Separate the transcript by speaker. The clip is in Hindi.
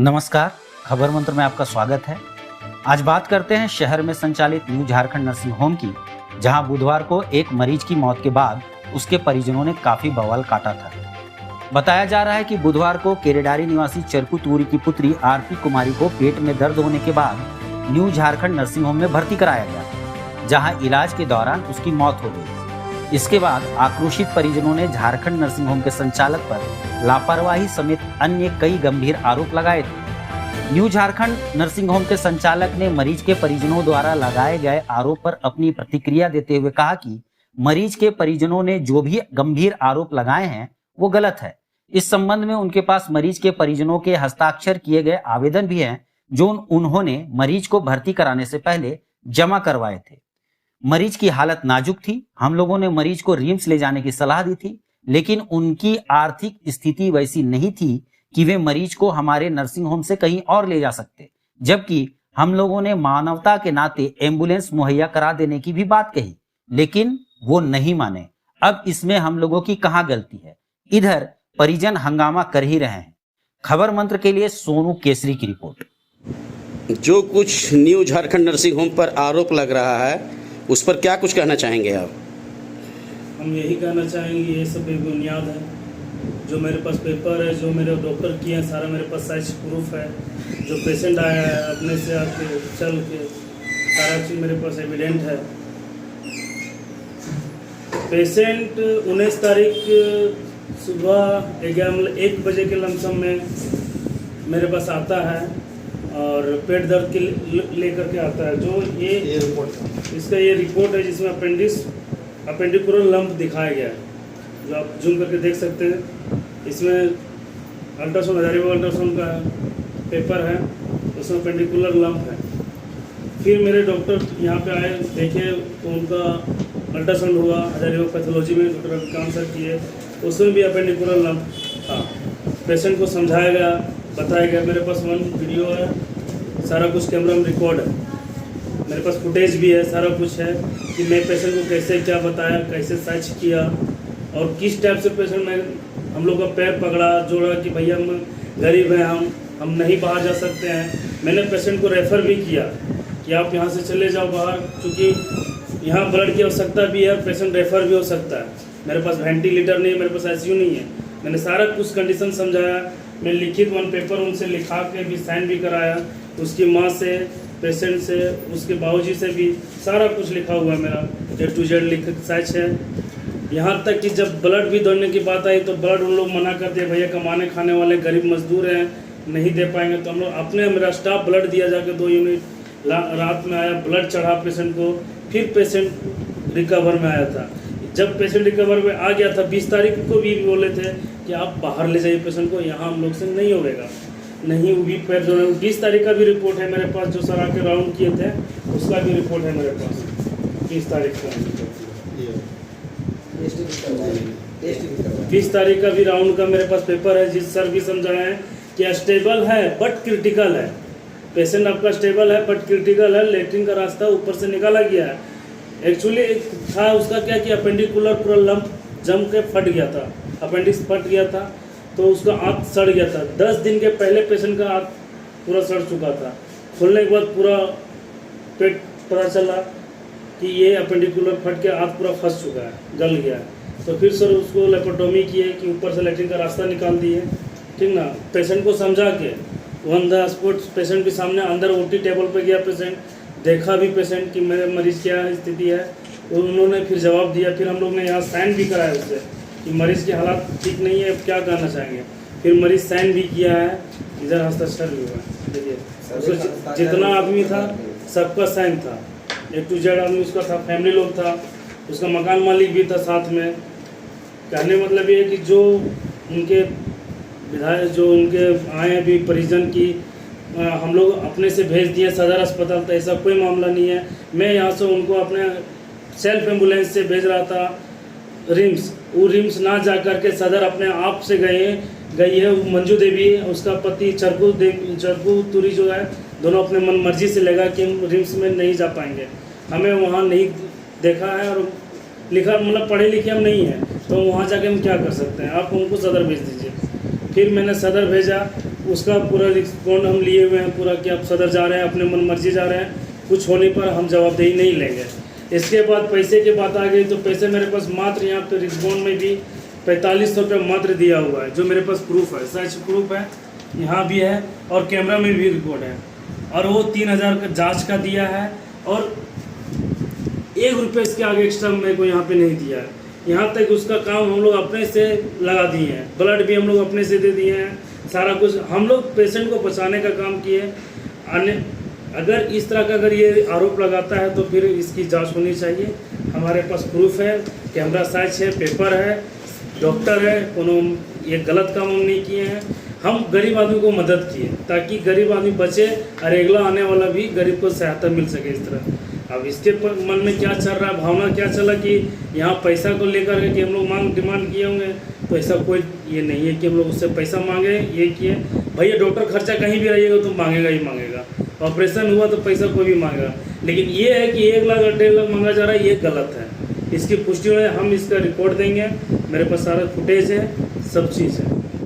Speaker 1: नमस्कार, खबर मंत्र में आपका स्वागत है। आज बात करते हैं शहर में संचालित न्यू झारखंड नर्सिंग होम की, जहां बुधवार को एक मरीज की मौत के बाद उसके परिजनों ने काफी बवाल काटा था। बताया जा रहा है कि बुधवार को केरेडारी निवासी चरकू तूरी की पुत्री आरती कुमारी को पेट में दर्द होने के बाद न्यू झारखंड नर्सिंग होम में भर्ती कराया गया, जहाँ इलाज के दौरान उसकी मौत हो गई। इसके बाद आक्रोशित परिजनों ने झारखंड नर्सिंग होम के संचालक पर लापरवाही समेत अन्य कई गंभीर आरोप लगाए थे। न्यू झारखंड नर्सिंग होम के संचालक ने मरीज के परिजनों द्वारा लगाए गए आरोप पर अपनी प्रतिक्रिया देते हुए कहा कि मरीज के परिजनों ने जो भी गंभीर आरोप लगाए हैं वो गलत है। इस संबंध में उनके पास मरीज के परिजनों के हस्ताक्षर किए गए आवेदन भी हैं, जो उन्होंने मरीज को भर्ती कराने से पहले जमा करवाए थे। मरीज की हालत नाजुक थी। हम लोगों ने मरीज को रिम्स ले जाने की सलाह दी थी, लेकिन उनकी आर्थिक स्थिति वैसी नहीं थी कि वे मरीज को हमारे नर्सिंग होम से कहीं और ले जा सकते, जबकि हम लोगों ने मानवता के नाते एम्बुलेंस मुहैया करा देने की भी बात कही, लेकिन वो नहीं माने। अब इसमें हम लोगों की कहाँ गलती है? इधर परिजन हंगामा कर ही रहे हैं। खबर मंत्र के लिए सोनू केसरी की रिपोर्ट।
Speaker 2: जो कुछ न्यू झारखंड नर्सिंग होम पर आरोप लग रहा है, उस पर क्या कुछ कहना चाहेंगे आप?
Speaker 3: हम यही कहना चाहेंगे, ये सब बेबुनियाद है। जो मेरे पास पेपर है, जो मेरे डॉक्टर किए हैं, सारा मेरे पास साइज प्रूफ है। जो पेशेंट आया है अपने से आके चल के, सारा चीज़ मेरे पास एविडेंट है। पेशेंट 19 तारीख सुबह 1 बजे के लमसम में मेरे पास आता है और पेट दर्द के लेकर के आता है। जो ये रिपोर्ट, इसका ये रिपोर्ट है जिसमें अपेंडिकुलर लंप दिखाया गया है, जो आप जूम करके देख सकते हैं। इसमें अल्ट्रासाउंड, हजारीबाग अल्ट्रासाउंड का पेपर है, उसमें अपेंडिकुलर लंप है। फिर मेरे डॉक्टर यहाँ पे आए, देखे तो उनका अल्ट्रासाउंड हुआ हजारीबाग पैथोलॉजी में, डॉक्टर काम सर किए, उसमें भी अपेंडिकुलर लंप था। पेशेंट को समझाया गया, बताया गया। मेरे पास वीडियो है, सारा कुछ कैमरा में रिकॉर्ड है, मेरे पास फुटेज भी है, सारा कुछ है कि मैं पेशेंट को कैसे क्या बताया, कैसे सर्च किया और किस टाइप से पेशेंट में हम लोग का पैर पकड़ा, जोड़ा कि भैया हम गरीब हैं, हम नहीं बाहर जा सकते हैं। मैंने पेशेंट को रेफ़र भी किया कि आप यहाँ से चले जाओ बाहर, क्योंकि यहाँ ब्लड की आवश्यकता भी है, पेशेंट रेफ़र भी हो सकता है। मेरे पास वेंटिलेटर नहीं है, मेरे पास ICU नहीं है। मैंने सारा कुछ कंडीशन समझाया। मैं लिखित 1 पेपर उनसे लिखा के भी साइन भी कराया, उसकी माँ से, पेशेंट से, उसके बाबूजी से भी सारा कुछ लिखा हुआ है। मेरा A to Z लिख सच है। यहाँ तक कि जब ब्लड भी दोने की बात आई तो ब्लड उन लोग मना कर दिए, भैया कमाने खाने वाले गरीब मजदूर हैं, नहीं दे पाएंगे। तो हम लोग मेरा स्टाफ ब्लड दिया जाके 2 यूनिट रात में आया, ब्लड चढ़ा पेशेंट को, फिर पेशेंट रिकवर में आया था। जब पेशेंट रिकवर में आ गया था, 20 तारीख को भी बोले थे कि आप बाहर ले जाइए पेशेंट को, यहाँ हम लोग से नहीं होगा। नहीं, वो भी पैर जो है 20 तारीख का भी रिपोर्ट है मेरे पास, जो सर आके राउंड किए थे उसका भी रिपोर्ट है मेरे पास 20 तारीख का। 20 तारीख का भी राउंड का मेरे पास पेपर है, जिस सर भी समझाए हैं कि स्टेबल है बट क्रिटिकल है। पेशेंट आपका स्टेबल है बट क्रिटिकल है, लेटरिन का रास्ता ऊपर से निकाला गया है। एक्चुअली था उसका क्या कि अपेंडिकुलर पूरा लंप जम के फट गया था, अपेंडिक्स फट गया था, तो उसका आंत सड़ गया था। 10 दिन के पहले पेशेंट का आंत पूरा सड़ चुका था। खुलने के बाद पूरा पेट पता चला कि ये अपेंडिकुलर फट के आंत पूरा फंस चुका है, गल गया है। तो फिर सर उसको लेप्रोटोमी किए कि ऊपर से लेटरिन का रास्ता निकाल दिए, ठीक ना। पेशेंट को समझा के ऑन द स्पॉट पेशेंट के सामने अंदर OT टेबल पे गया पेशेंट, देखा भी पेशेंट कि मेरे मरीज क्या स्थिति है, तो उन्होंने फिर जवाब दिया। फिर हम लोग ने यहाँ साइन भी कराया उससे कि मरीज़ की हालत ठीक नहीं है, क्या करना चाहेंगे। फिर मरीज़ साइन भी किया है, इधर हस्ताक्षर भी हुआ है। देखिए जितना आदमी था सबका साइन था, A to Z आदमी उसका था, फैमिली लोग था, उसका मकान मालिक भी था साथ में। कहने मतलब ये है कि जो उनके विधायक जो उनके आए अभी परिजन की हम लोग अपने से भेज दिए सदर अस्पताल, तो ऐसा कोई मामला नहीं है। मैं यहाँ से उनको अपने सेल्फ एम्बुलेंस से भेज रहा था रिम्स, वो रिम्स ना जा कर के सदर अपने आप से गई है। मंजू देवी, उसका पति चरकू तूरी जो है, दोनों अपने मन मर्जी से लगा कि हम रिम्स में नहीं जा पाएंगे, हमें वहाँ नहीं देखा है और लिखा मतलब पढ़े लिखे हम नहीं हैं, तो वहाँ जाके हम क्या कर सकते हैं, आप उनको सदर भेज दीजिए। फिर मैंने सदर भेजा, उसका पूरा रिस्पॉन्ड हम लिए हुए हैं पूरा कि आप सदर जा रहे हैं, अपने मन मर्जी जा रहे हैं, कुछ होने पर हम जवाबदेही नहीं लेंगे। इसके बाद पैसे की बात आ गई तो पैसे मेरे पास मात्र यहाँ पे रिस्पॉन्ड में भी 4500 रुपये मात्र दिया हुआ है, जो मेरे पास प्रूफ है, सच प्रूफ है, यहाँ भी है और कैमरा में भी रिकॉर्ड है। और वो 3000 का जांच का दिया है और 1 रुपये इसके आगे एक्स्ट्रा मेरे को यहाँ पे नहीं दिया है। यहाँ तक उसका काम हम लोग अपने से लगा दिए हैं, ब्लड भी हम लोग अपने से दे दिए हैं, सारा कुछ हम लोग पेशेंट को बचाने का काम किए। अन्य अगर इस तरह का अगर ये आरोप लगाता है तो फिर इसकी जांच होनी चाहिए। हमारे पास प्रूफ है, कैमरा साइज है, पेपर है, डॉक्टर है, कोनो ये गलत काम हम नहीं किए हैं। हम गरीब आदमी को मदद किए ताकि गरीब आदमी बचे और अगला आने वाला भी गरीब को सहायता मिल सके इस तरह। अब इसके मन में क्या चल रहा है, भावना क्या चला कि यहाँ पैसा को लेकर के कि हम लोग डिमांड किए होंगे, तो ऐसा कोई ये नहीं है कि हम लोग उससे पैसा मांगे ये किए। भैया डॉक्टर खर्चा कहीं भी रहिएगा तो मांगेगा ही मांगेगा, ऑपरेशन हुआ तो पैसा कोई भी मांगेगा, लेकिन ये है कि 1 लाख और 1.5 लाख मांगा जा रहा है, ये गलत है। इसकी पुष्टि में हम इसका रिपोर्ट देंगे, मेरे पास सारा फुटेज है, सब चीज़ है।